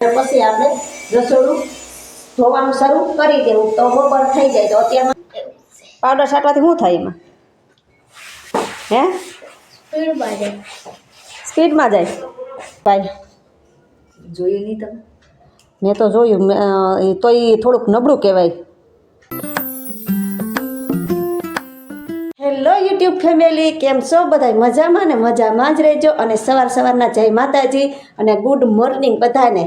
પછી આપણે રસોડું ધોવાનું શરૂ કરી દેવું તો બપોર થઈ જાય તો અત્યારમાં પાવડર છાંટવાથી શું થાય એમાં હે સ્પીડમાં જાય ભાઈ જોયું નહીં તમે? મેં તો જોયું તો એ થોડુંક નબળું કહેવાય. હેલો યુટ્યુબ ફેમિલી, કેમ છો બધા? મજામાં ને મજામાં જ રહેજો. અને સવારના જય માતાજી અને ગુડ મોર્નિંગ બધાને.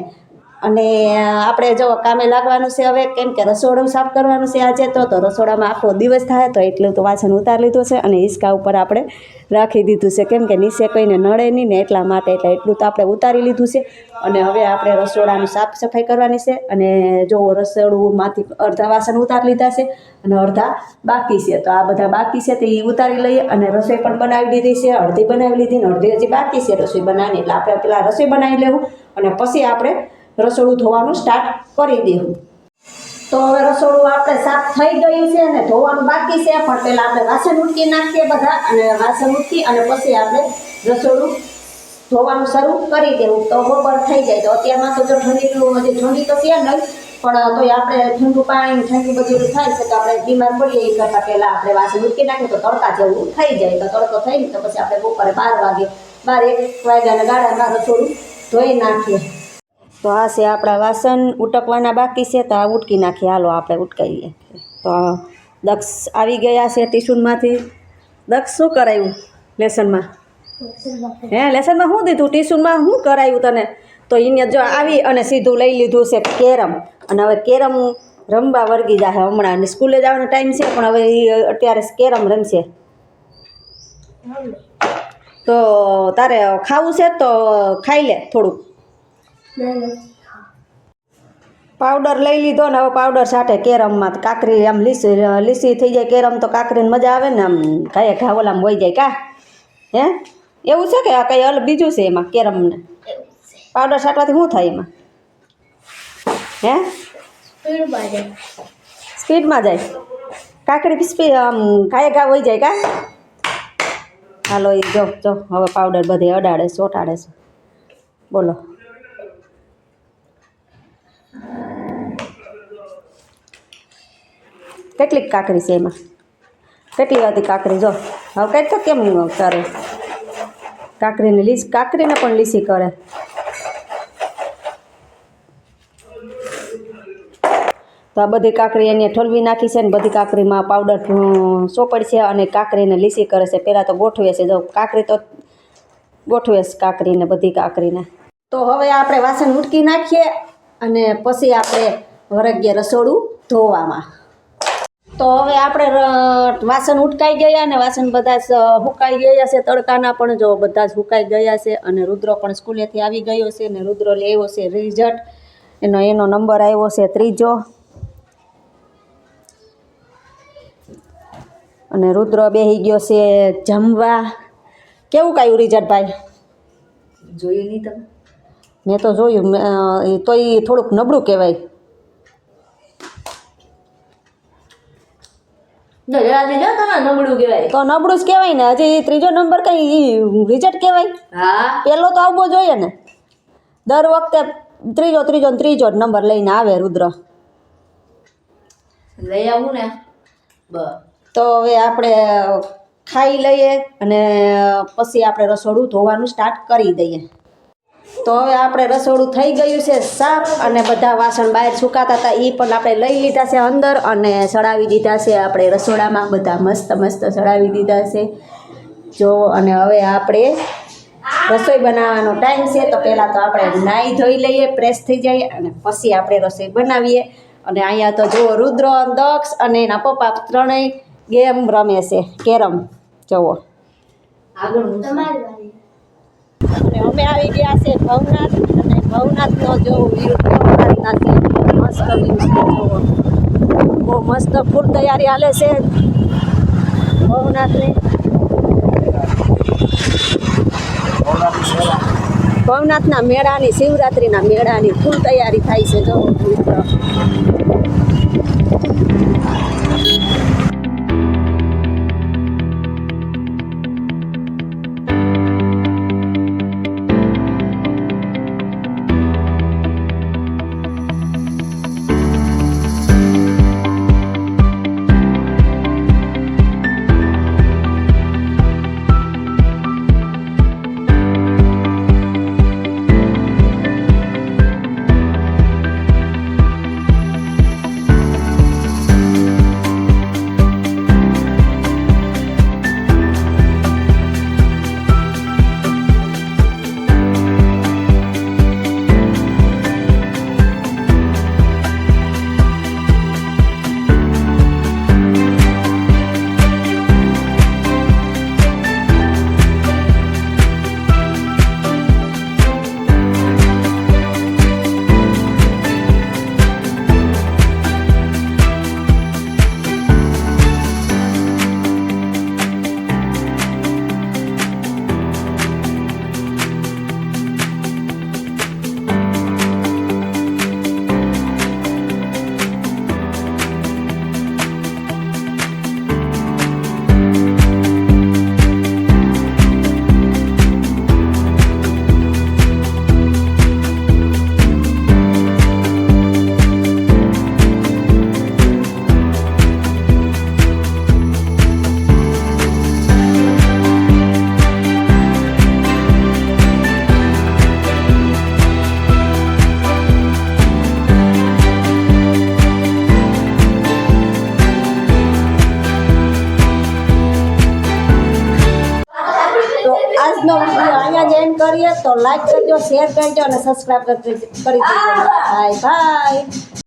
અને આપણે જો કામે લાગવાનું છે હવે, કેમ કે રસોડું સાફ કરવાનું છે આજે. તો રસોડામાં આખો દિવસ થાય તો એટલું તો વાસણ ઉતારી લીધું છે અને હિંચકા ઉપર આપણે રાખી દીધું છે, કેમ કે નીચે કોઈને નડે નહીં ને એટલા માટે. એટલે એટલું તો આપણે ઉતારી લીધું છે. અને હવે આપણે રસોડાની સાફ સફાઈ કરવાની છે. અને જો રસોડુંમાંથી અડધા વાસણ ઉતારી લીધા છે અને અડધા બાકી છે. તો આ બધા બાકી છે તો એ ઉતારી લઈએ. અને રસોઈ પણ બનાવી દીધી છે, અડધી બનાવી લીધી ને અડધી હજી બાકી છે રસોઈ બનાવવાની. એટલે આપણે પેલા રસોઈ બનાવી લેવું અને પછી આપણે રસોડું ધોવાનું સ્ટાર્ટ કરી દેવું. તો હવે રસોડું આપણે સાફ થઈ ગયું છે અને ધોવાનું બાકી છે, પણ પહેલાં આપણે વાસણ ઉટકી નાખીએ બધા. અને વાસણ ઉટકી અને પછી આપણે રસોડું ધોવાનું શરૂ કરી દેવું તો બપોર થઈ જાય. તો અત્યારમાં તો જો ઠંડી તો ત્યાં નહીં, પણ તોય આપણે ઠંડુ પાણી ઠંડુ બધું થાય છે તો આપણે બીમાર પડીએ. એ કરતાં પહેલાં આપણે વાસણ ઉટકી નાખીએ તો તડકા જેવું થઈ જાય. તો તડકો થઈને તો પછી આપણે બપોરે 12 વાગ્યાના ગાળામાં રસોડું ધોઈ નાખીએ. તો આ છે આપણા વાસણ ઉટકવાના બાકી છે, તો આ ઉટકી નાખીએ. હાલો આપણે ઉટકાવીએ. તો દક્ષ આવી ગયા છે ટ્યુશનમાંથી. દક્ષ શું કરાવ્યું લેસનમાં? લેસનમાં શું દીધું? ટ્યુશનમાં શું કરાવ્યું તને? તો એને જો આવી અને સીધું લઈ લીધું છે કેરમ. અને હવે કેરમ રમવા વર્ગી જાય હમણાં. અને સ્કૂલે જવાનો ટાઈમ છે પણ હવે એ અત્યારે કેરમ રમશે. તો તારે ખાવું છે તો ખાઈ લે થોડુંક. પાવડર લઈ લીધો ને હવે પાવડર છાંટે કેરમમાં. કાકરી આમ લીસી થઈ જાય કેરમ તો કાકરીને મજા આવે ને, આમ ઘાયે ઘા ઓલામાં વહી જાય. કા હે એવું છે કે આ કંઈ અલગ બીજું છે એમાં કેરમને? પાવડર છાંટવાથી શું થાય એમાં હે? સ્પીડમાં જાય કાકરી. આમ ઘાયે ઘા વહી જાય. કા હાલો એ જો હવે પાવડર બધે અડાડે ચોંટાડે છે. બોલો કેટલીક કાકરી છે એમાં? કેટલી હતી કાકરી? જો હવે કંઈક તો કેમ કરે કાકરીને પણ લીસી કરે. તો આ બધી કાકરી એને ઠલવી નાખી છે ને બધી કાકરીમાં પાવડર ચોપડ છે અને કાકરીને લીસી કરે છે. પહેલાં તો ગોઠવે છે. જો કાકરી તો ગોઠવે છે કાકરીને, બધી કાકરીને. તો હવે આપણે વાસણ ઉટકી નાખીએ અને પછી આપણે વરગીએ રસોડું ધોવામાં. તો હવે આપણે વાસણ ઉટકાઈ ગયા અને વાસણ બધા સુકાઈ ગયા છે તડકાના. પણ જો બધા જ સુકાઈ ગયા છે. અને રુદ્ર પણ સ્કૂલેથી આવી ગયો છે ને રુદ્ર લેવો છે રિઝલ્ટ. એનો નંબર આવ્યો છે 3. અને રુદ્ર બેસી ગયો છે જમવા. કેવું કાયું રિઝલ્ટ ભાઈ? જોયું નહીં તમે? મેં તો જોયું. તો એ થોડુંક નબળું કહેવાય. નબળું કહેવાય તો નબળું જ કહેવાય ને. હજી 3 નંબર કઈ રિઝલ્ટ કહેવાય? હા, પહેલો તો આવવો જોઈએ ને. દર વખતે ત્રીજો નંબર લઈને આવે રુદ્ર. લઈ આવું ને. તો હવે આપણે ખાઈ લઈએ અને પછી આપણે રસોડું ધોવાનું સ્ટાર્ટ કરી દઈએ. તો હવે આપણે રસોડું થઈ ગયું છે સાફ. અને બધા વાસણ બહાર સુકાતા હતા એ પણ આપણે લઈ લીધા છે અંદર અને ચડાવી દીધા છે આપણે રસોડામાં. બધા મસ્ત ચડાવી દીધા છે જો. અને હવે આપણે રસોઈ બનાવવાનો ટાઈમ છે. તો પહેલાં તો આપણે નાહી ધોઈ લઈએ, ફ્રેશ થઈ જઈએ અને પછી આપણે રસોઈ બનાવીએ. અને અહીંયા તો જુઓ રુદ્ર, દક્ષ અને એના પપ્પા ત્રણેય ગેમ રમે છે કેરમ. જુઓ આગળ અને અમે આવી ગયા છે ભવનાથ. અને ભવનાથનો જો વ્યૂ ભવનાથના છે મસ્ત વ્યૂ છે. જુઓ બહુ મસ્ત ફૂલ તૈયારી હાલે છે ભવનાથની. ભવનાથના મેળાની, શિવરાત્રિના મેળાની ફૂલ તૈયારી થાય છે. જો આજનો વિડીયો અહીંયા જ એન્ડ કરીએ તો લાઈક કરજો, શેર કરજો અને સબસ્ક્રાઈબ કરી દેજો. Bye bye.